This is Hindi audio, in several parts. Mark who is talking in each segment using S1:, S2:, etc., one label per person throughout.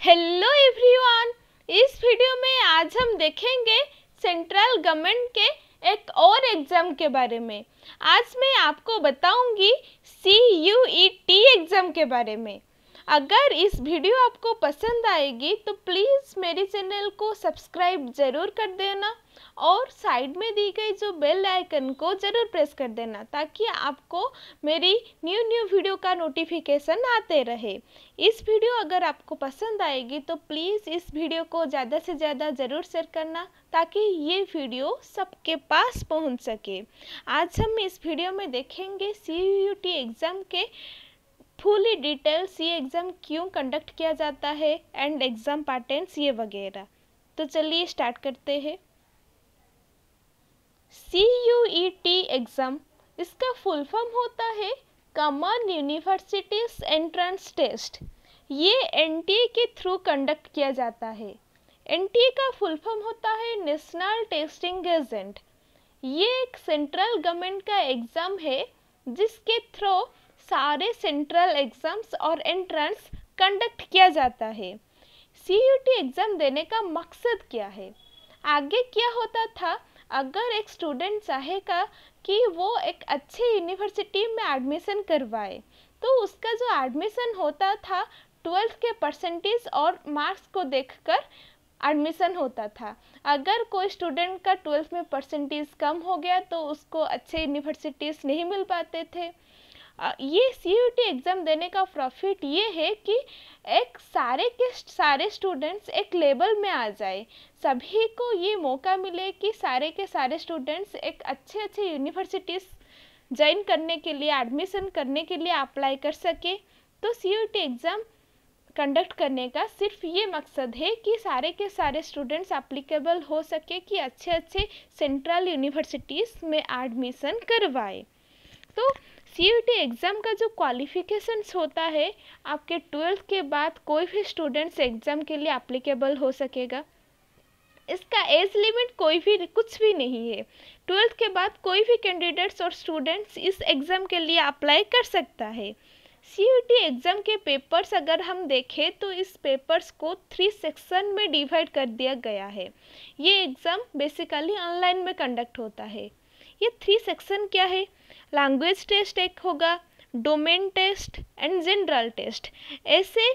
S1: हेलो एवरीवन, इस वीडियो में आज हम देखेंगे सेंट्रल गवर्नमेंट के एक और एग्ज़ाम के बारे में। आज मैं आपको बताऊंगी CUET एग्ज़ाम के बारे में। अगर इस वीडियो आपको पसंद आएगी तो प्लीज़ मेरे चैनल को सब्सक्राइब ज़रूर कर देना और साइड में दी गई जो बेल आइकन को ज़रूर प्रेस कर देना ताकि आपको मेरी न्यू वीडियो का नोटिफिकेशन आते रहे। इस वीडियो अगर आपको पसंद आएगी तो प्लीज़ इस वीडियो को ज़्यादा से ज़्यादा ज़रूर शेयर करना ताकि ये वीडियो सबके पास पहुंच सके। आज हम इस वीडियो में देखेंगे CUET एग्ज़ाम के फुली डिटेल्स, ये एग्ज़ाम क्यों कंडक्ट किया जाता है एंड एग्ज़ाम पैटर्न्स ये वगैरह। तो चलिए स्टार्ट करते हैं। CUET एग्ज़ाम, इसका फुल फॉर्म होता है कॉमन यूनिवर्सिटीज एंट्रेंस टेस्ट। ये NTA के थ्रू कंडक्ट किया जाता है। NTA का फुल फॉर्म होता है नेशनल टेस्टिंग एजेंट। ये एक सेंट्रल गवर्नमेंट का एग्ज़ाम है जिसके थ्रू सारे सेंट्रल एग्ज़ाम्स और एंट्रेंस कंडक्ट किया जाता है। CUET एग्ज़ाम देने का मकसद क्या है? आगे क्या होता था, अगर एक स्टूडेंट चाहेगा कि वो एक अच्छे यूनिवर्सिटी में एडमिशन करवाए तो उसका जो एडमिशन होता था 12th के परसेंटेज और मार्क्स को देखकर एडमिशन होता था। अगर कोई स्टूडेंट का 12th में परसेंटेज कम हो गया तो उसको अच्छे यूनिवर्सिटीज़ नहीं मिल पाते थे। ये CUET एग्ज़ाम देने का प्रॉफिट ये है कि एक सारे के सारे स्टूडेंट्स एक लेवल में आ जाए, सभी को ये मौका मिले कि सारे के सारे स्टूडेंट्स एक अच्छे यूनिवर्सिटीज़ ज्वाइन करने के लिए, एडमिशन करने के लिए अप्लाई कर सके। तो CUET एग्ज़ाम कंडक्ट करने का सिर्फ ये मकसद है कि सारे के सारे स्टूडेंट्स एप्लीकेबल हो सके कि अच्छे सेंट्रल यूनिवर्सिटीज़ में एडमिशन करवाए। तो CUET एग्ज़ाम का जो क्वालिफिकेशंस होता है, आपके 12th के बाद कोई भी स्टूडेंट्स एग्ज़ाम के लिए एप्लीकेबल हो सकेगा। इसका एज लिमिट कुछ भी नहीं है। 12th के बाद कोई भी कैंडिडेट्स और स्टूडेंट्स इस एग्ज़ाम के लिए अप्लाई कर सकता है। CUET एग्ज़ाम के पेपर्स अगर हम देखें तो इस पेपर्स को 3 सेक्शन में डिवाइड कर दिया गया है। ये एग्ज़ाम बेसिकली ऑनलाइन में कंडक्ट होता है। ये 3 सेक्शन क्या है? लैंग्वेज टेस्ट एक होगा, domain test and general test. ऐसे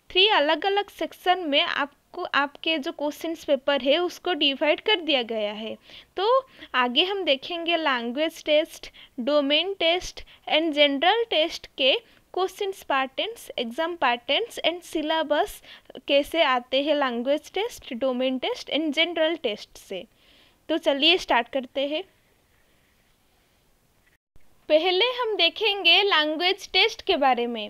S1: 3 अलग अलग सेक्शन में आपको आपके जो क्वेश्चंस पेपर है उसको डिवाइड कर दिया गया है। तो आगे हम देखेंगे language test, domain test and general test के questions patterns, exam patterns and syllabus कैसे आते हैं language test, domain test and general test से। तो चलिए स्टार्ट करते हैं। पहले हम देखेंगे लैंग्वेज टेस्ट के बारे में।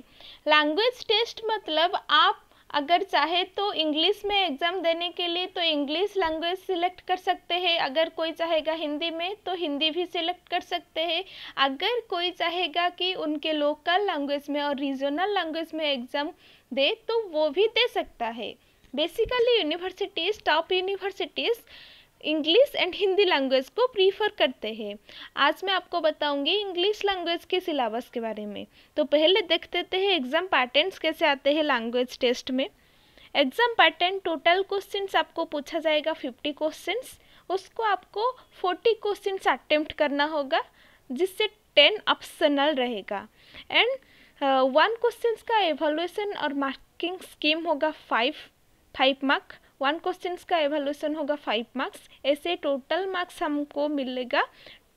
S1: लैंग्वेज टेस्ट मतलब आप अगर चाहे तो इंग्लिश में एग्ज़ाम देने के लिए तो इंग्लिश लैंग्वेज सिलेक्ट कर सकते हैं, अगर कोई चाहेगा हिंदी में तो हिंदी भी सिलेक्ट कर सकते हैं। अगर कोई चाहेगा कि उनके लोकल लैंग्वेज में और रीजनल लैंग्वेज में एग्ज़ाम दे तो वो भी दे सकता है। Basically universities, top universities English and Hindi language को प्रीफर करते हैं। आज मैं आपको बताऊंगी इंग्लिश लैंग्वेज के सिलेबस के बारे में। तो पहले देख लेते हैं एग्ज़ाम पैटर्न्स कैसे आते हैं लैंग्वेज टेस्ट में। एग्ज़ाम पैटर्न, टोटल क्वेश्चंस आपको पूछा जाएगा 50 क्वेश्चंस, उसको आपको 40 क्वेश्चंस अटेम्प्ट करना होगा जिससे 10 ऑप्शनल रहेगा एंड 1 क्वेश्चंस का एवल्यूशन और मार्किंग स्कीम होगा 5 मार्क। 1 क्वेश्चंस का एवल्यूशन होगा 5 मार्क्स। ऐसे टोटल मार्क्स हमको मिलेगा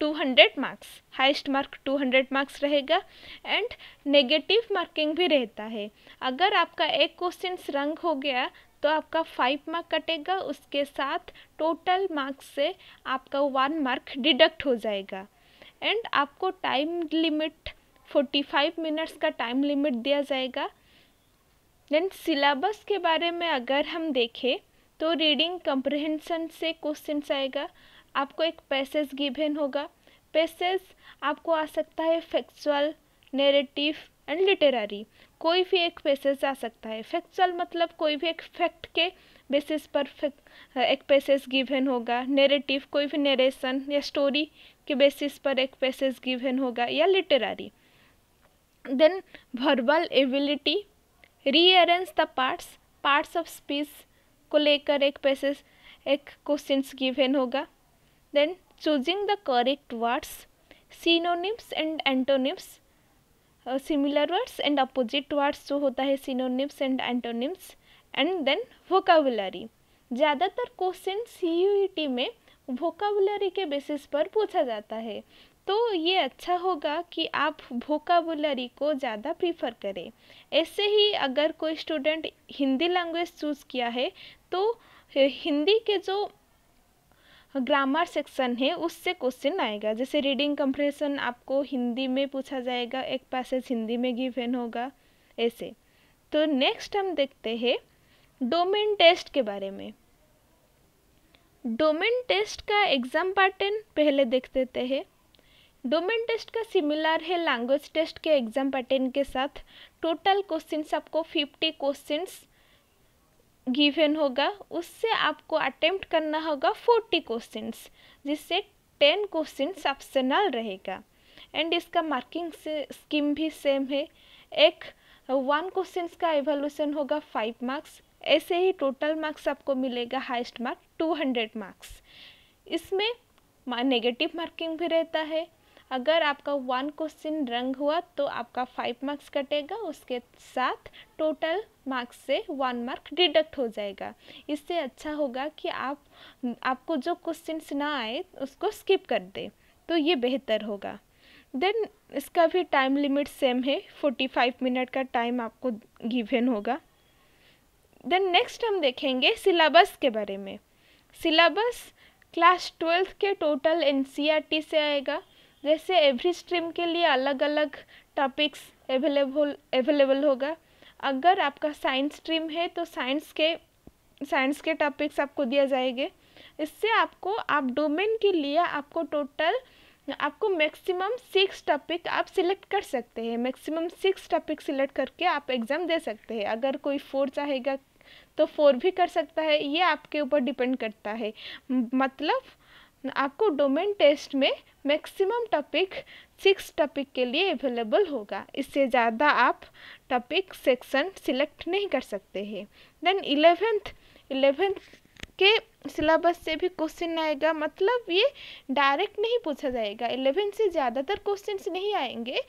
S1: 200 मार्क्स। हाईएस्ट मार्क 200 मार्क्स रहेगा एंड नेगेटिव मार्किंग भी रहता है। अगर आपका एक क्वेश्चन रंग हो गया तो आपका 5 मार्क कटेगा, उसके साथ टोटल मार्क्स से आपका 1 मार्क डिडक्ट हो जाएगा एंड आपको टाइम लिमिट 45 मिनट्स का टाइम लिमिट दिया जाएगा। देन सिलेबस के बारे में अगर हम देखें तो रीडिंग कम्प्रहेंशन से क्वेश्चन आएगा। आपको एक पैसेज गिवन होगा। पैसेज आपको आ सकता है फैक्चुअल, नैरेटिव एंड लिटरेरी। कोई भी एक पैसेज आ सकता है। फैक्चुअल मतलब कोई भी एक फैक्ट के बेसिस पर एक पैसेज गिवन होगा। नैरेटिव कोई भी नरेशन या स्टोरी के बेसिस पर एक पैसेज गिवन होगा, या literary. Then verbal ability, rearrange the parts, parts of speech को लेकर एक पैसेज एक क्वेश्चंस गिवन होगा। Then choosing the correct words, synonyms and antonyms, similar words and opposite words जो होता है synonyms and antonyms, and then vocabulary. ज़्यादातर क्वेश्चन CUET में वोकाबुलरी के बेसिस पर पूछा जाता है, तो ये अच्छा होगा कि आप वोकाबुलरी को ज़्यादा प्रीफर करें। ऐसे ही अगर कोई स्टूडेंट हिंदी लैंग्वेज चूज़ किया है तो हिंदी के जो ग्रामर सेक्शन है उससे क्वेश्चन आएगा। जैसे रीडिंग कंप्रेशन आपको हिंदी में पूछा जाएगा, एक पैसेज हिंदी में गिवन होगा ऐसे। तो नेक्स्ट हम देखते हैं डोमेन टेस्ट के बारे में। डोमेन टेस्ट का एग्जाम पैटर्न पहले देख लेते हैं। डोमेन टेस्ट का सिमिलर है लैंग्वेज टेस्ट के एग्जाम पैटर्न के साथ। टोटल क्वेश्चंस आपको 50 क्वेश्चंस गिवन होगा, उससे आपको अटेम्प्ट करना होगा 40 क्वेश्चंस, जिससे 10 क्वेश्चंस ऑप्शनल रहेगा। एंड इसका मार्किंग स्कीम भी सेम है। एक 1 क्वेश्चंस का एवल्यूशन होगा 5 मार्क्स, ऐसे ही टोटल मार्क्स आपको मिलेगा हाईएस्ट मार्क 200 मार्क्स। इसमें नेगेटिव मार्किंग भी रहता है। अगर आपका 1 क्वेश्चन रंग हुआ तो आपका 5 मार्क्स कटेगा, उसके साथ टोटल मार्क्स से 1 मार्क डिडक्ट हो जाएगा। इससे अच्छा होगा कि आपको जो क्वेश्चंस ना आए उसको स्किप कर दे, तो ये बेहतर होगा। देन इसका भी टाइम लिमिट सेम है, 45 मिनट का टाइम आपको गिवन होगा। देन नेक्स्ट हम देखेंगे सिलेबस के बारे में। सिलेबस क्लास 12 के टोटल NCERT से आएगा। जैसे एवरी स्ट्रीम के लिए अलग अलग टॉपिक्स अवेलेबल होगा। अगर आपका साइंस स्ट्रीम है तो साइंस के टॉपिक्स आपको दिया जाएंगे। इससे आप डोमेन के लिए आपको मैक्सिमम 6 टॉपिक आप सिलेक्ट कर सकते हैं। मैक्सिमम 6 टॉपिक सिलेक्ट करके आप एग्ज़ाम दे सकते हैं। अगर कोई 4 चाहेगा तो 4 भी कर सकता है, ये आपके ऊपर डिपेंड करता है। मतलब आपको डोमेन टेस्ट में मैक्सिमम टॉपिक 6 टॉपिक के लिए अवेलेबल होगा, इससे ज़्यादा आप टॉपिक सेक्शन सिलेक्ट नहीं कर सकते हैं। देन 11th के सिलेबस से भी क्वेश्चन आएगा, मतलब ये डायरेक्ट नहीं पूछा जाएगा। 11 से ज़्यादातर क्वेश्चंस नहीं आएंगे,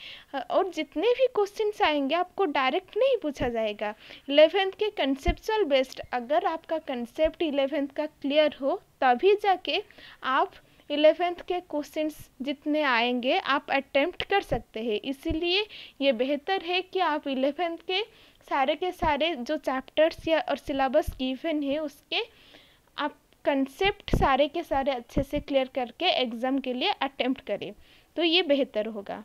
S1: और जितने भी क्वेश्चंस आएंगे आपको डायरेक्ट नहीं पूछा जाएगा। 11th के कंसेप्चुअल बेस्ड, अगर आपका कंसेप्ट 11th का क्लियर हो तभी जाके आप 11th के क्वेश्चंस जितने आएंगे आप अटेम्प्ट कर सकते हैं। इसीलिए ये बेहतर है कि आप 11th के सारे जो चैप्टर्स या और सिलेबस गिवन है उसके आप कंसेप्ट सारे के सारे अच्छे से क्लियर करके एग्ज़ाम के लिए अटेम्प्ट करें, तो ये बेहतर होगा।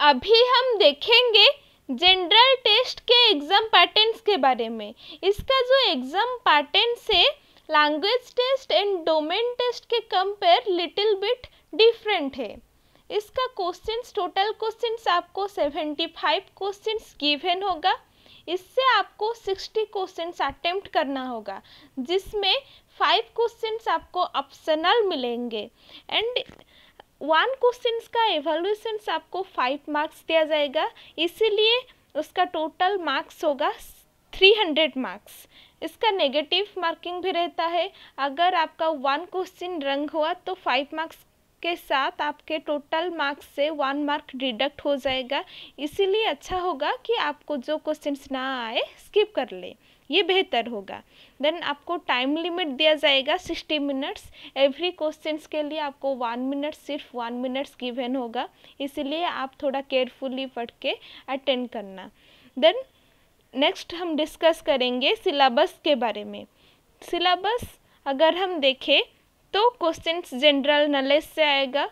S1: अभी हम देखेंगे जनरल टेस्ट के एग्ज़ाम पैटर्न्स के बारे में। इसका जो एग्ज़ाम पैटर्न से language test and domain test के कंपेयर लिटिल बिट डिफरेंट है। इसका टोटल क्वेश्चंस आपको 75 क्वेश्चंस गिवन होगा। इससे आपको 60 क्वेश्चंस अटेम्प्ट करना होगा, जिसमें 5 क्वेश्चंस आपको ऑप्शनल मिलेंगे। एंड 1 क्वेश्चंस का एवल्यूशन आपको 5 मार्क्स दिया जाएगा, इसीलिए उसका टोटल मार्क्स होगा 300 मार्क्स। इसका नेगेटिव मार्किंग भी रहता है। अगर आपका 1 क्वेश्चन रंग हुआ तो 5 मार्क्स के साथ आपके टोटल मार्क्स से 1 मार्क डिडक्ट हो जाएगा। इसीलिए अच्छा होगा कि आपको जो क्वेश्चंस ना आए स्किप कर ले, ये बेहतर होगा। देन आपको टाइम लिमिट दिया जाएगा 60 मिनट्स। एवरी क्वेश्चंस के लिए आपको 1 मिनट, सिर्फ 1 मिनट्स गिवन होगा, इसीलिए आप थोड़ा केयरफुली पढ़ के अटेंड करना। देन नेक्स्ट हम डिस्कस करेंगे सिलेबस के बारे में। सिलेबस अगर हम देखें तो क्वेश्चंस जनरल नॉलेज से आएगा,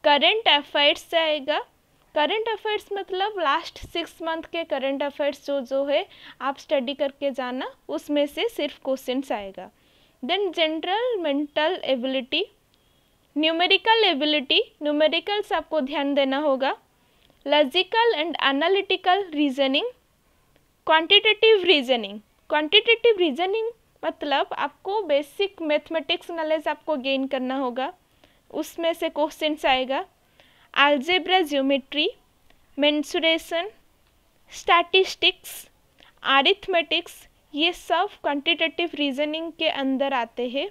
S1: करंट अफेयर्स से आएगा। करंट अफेयर्स मतलब लास्ट 6 मंथ के करंट अफेयर्स जो है आप स्टडी करके जाना, उसमें से सिर्फ क्वेश्चंस आएगा। Then general mental ability, numerical ability, numericals आपको ध्यान देना होगा। Logical and analytical reasoning, quantitative reasoning मतलब आपको बेसिक मैथमेटिक्स नॉलेज आपको गेन करना होगा, उसमें से क्वेश्चंस आएगा। Algebra, geometry, mensuration, statistics, arithmetics, ये सब क्वांटिटेटिव रीजनिंग के अंदर आते हैं।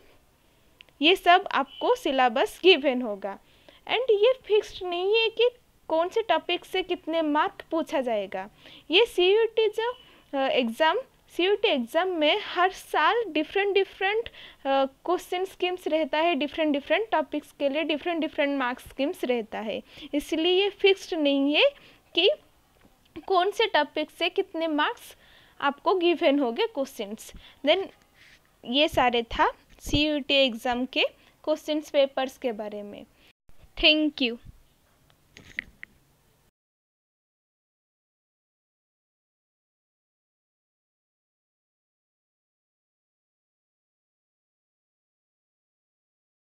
S1: ये सब आपको सिलेबस गिवन होगा एंड ये फिक्स्ड नहीं है कि कौन से टॉपिक से कितने मार्क पूछा जाएगा। ये सीयूटी जो सीयूटी एग्ज़ाम में हर साल डिफरेंट क्वेश्चन स्कीम्स रहता है, डिफरेंट टॉपिक्स के लिए डिफरेंट मार्क्स स्कीम्स रहता है, इसलिए ये फिक्स्ड नहीं है कि कौन से टॉपिक से कितने मार्क्स आपको गिवन होंगे क्वेश्चंस। देन ये सारे था सीयूटी एग्ज़ाम के क्वेश्चंस पेपर्स के बारे में। Thank you.